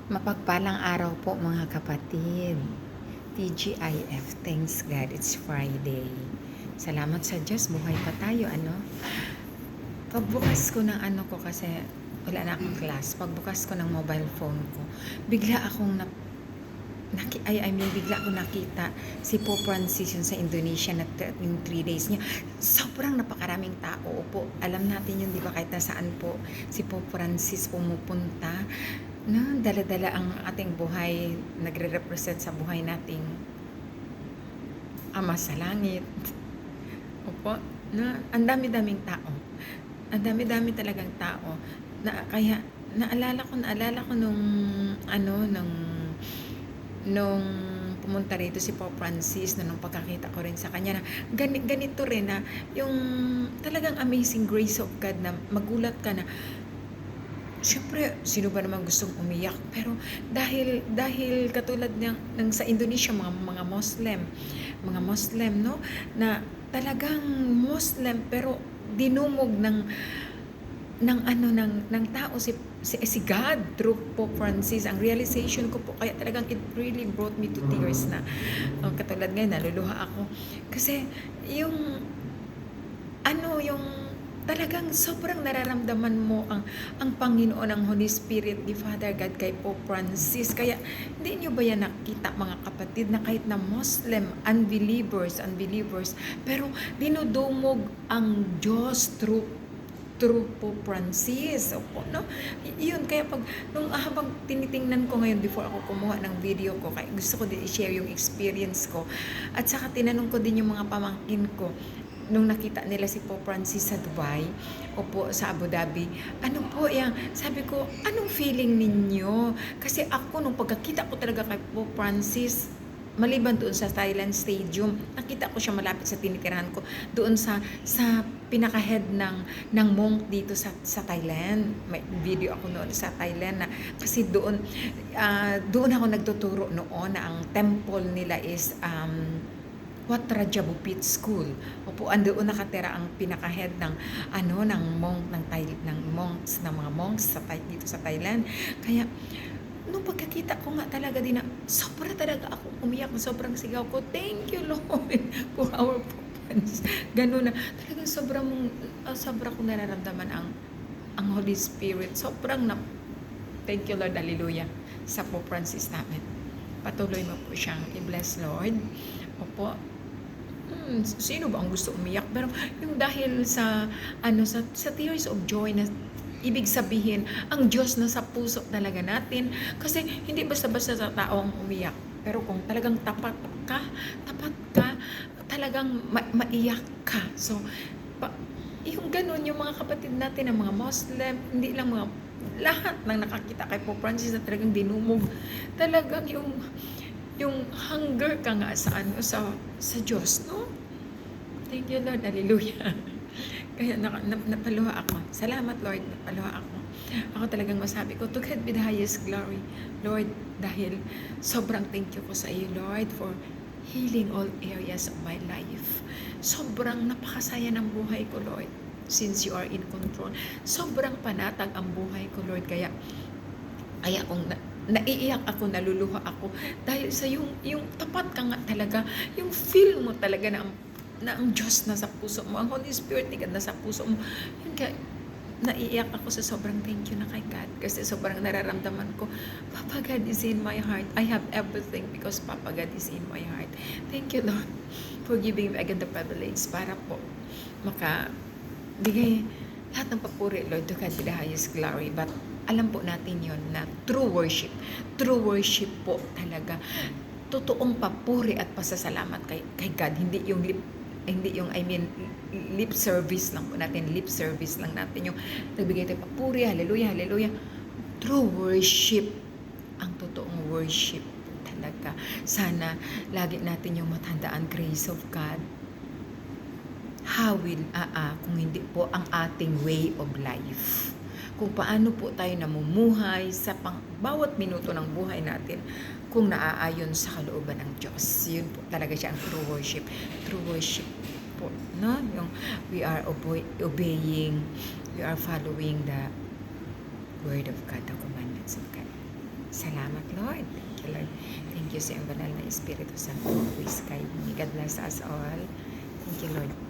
Mapagpalang araw po mga kapatid. TGIF, thanks God, it's Friday. Salamat sa Diyos, buhay pa tayo, ano? Pagbukas ko ng ano ko kasi wala na akong class, pagbukas ko ng mobile phone ko, bigla akong bigla akong nakita si Pope Francis yun sa Indonesia na yung 3 days niya. Sobrang napakaraming tao po. Alam natin yun, di ba, kahit nasaan po si Pope Francis pumupunta, na dala-dala ang ating buhay, nagre-represent sa buhay nating Ama sa Langit. Opo, na ang dami-daming tao. Ang dami-dami talagang tao. Na kaya naalala ko nung pumunta rito si Pope Francis na nung pagkakita ko rin sa kanya na ganito rin na yung talagang amazing grace of God na magulat ka na. Siyempre, sino ba naman gustong umiyak? Pero dahil katulad ng sa Indonesia, mga Muslim, no? Na talagang Muslim pero dinumog ng tao si God through Pope Francis. Ang realization ko po, kaya talagang it really brought me to tears na katulad ngayon, naluluha ako. Kasi yung talagang sobrang nararamdaman mo ang Panginoon, ang Holy Spirit, ni Father God kay Pope Francis. Kaya hindi nyo ba yan nakita mga kapatid na kahit na Muslim, unbelievers, pero dinudumog ang Diyos through Pope Francis. Opo, no? Yun, kaya habang tinitingnan ko ngayon before ako kumuha ng video ko, kaya gusto ko din i-share yung experience ko. At saka tinanong ko din yung mga pamangkin ko, nung nakita nila si Pope Francis sa Dubai, opo, sa Abu Dhabi, ano po yan? Sabi ko, anong feeling ninyo? Kasi ako, nung pagkakita ko talaga kay Pope Francis, maliban doon sa Thailand Stadium, nakita ko siya malapit sa tinitirahan ko, doon sa pinaka-head ng monk dito sa Thailand. May video ako noon sa Thailand na, kasi doon ako nagtuturo noon na ang temple nila is Wat Rajabupit School. Opo, andoon nakatira ang pinaka-head ng mga monks dito sa Thailand. Kaya nung pagkakita ko nga talaga din na sobra talaga ako umiyak, sobrang sigaw ko, thank you Lord for our Pope. Ganun na. Talagang sobra kong nararamdaman ang Holy Spirit. Thank you Lord, hallelujah, sa Pope Francis namin. Patuloy mo po siyang i-bless, Lord. Opo. Sino ba ang gusto umiyak? Pero yung dahil sa tears of joy, na ibig sabihin ang Diyos na sa puso talaga natin, kasi hindi basta-basta sa tao ang umiyak, pero kung talagang tapat ka, talagang maiyak ka. So yung ganun, yung mga kapatid natin, ang mga Muslim, hindi lang lahat ng nakakita kay Pope Francis na talagang dinumog talagang yung hunger ka nga sa Diyos, no? Thank you Lord, hallelujah. Kaya napaluha ako. Salamat Lord, napaluha ako. Ako talagang masabi ko, to God be the highest glory, Lord, dahil sobrang thank you ko sa iyo, Lord, for healing all areas of my life. Sobrang napakasaya ng buhay ko, Lord, since you are in control. Sobrang panatag ang buhay ko, Lord, kaya kung naiiyak ako, naluluha ako dahil sa yung tapat ka nga talaga, yung feel mo talaga na ang Diyos nasa puso mo, ang Holy Spirit ni God nasa puso mo. Yun, kaya naiiyak ako sa sobrang thank you na kay God, kasi sobrang nararamdaman ko, Papa God is in my heart. I have everything because Papa God is in my heart. Thank you Lord for giving me again the privilege para po makabigay lahat ng papuri, Lord, to God be the highest glory. But alam po natin yon na true worship po talaga, totoong papuri at pasasalamat kay God, hindi yung lip service lang po natin, yung nagbigay tayo papuri, hallelujah, hallelujah. True worship, ang totoong worship po talaga. Sana lagi natin yung matandaan, grace of God, kung hindi po ang ating way of life, kung paano po tayo namumuhay sa bawat minuto ng buhay natin, kung naaayon sa kalooban ng Diyos. Yun po talaga siya ang true worship po, no? Yung we are obeying, we are following the word of God, the commandments of God. Salamat, Lord. Thank you, Lord. Thank you sa iyong banal na Espiritu Santo. Always guide me. God bless us all. Thank you, Lord.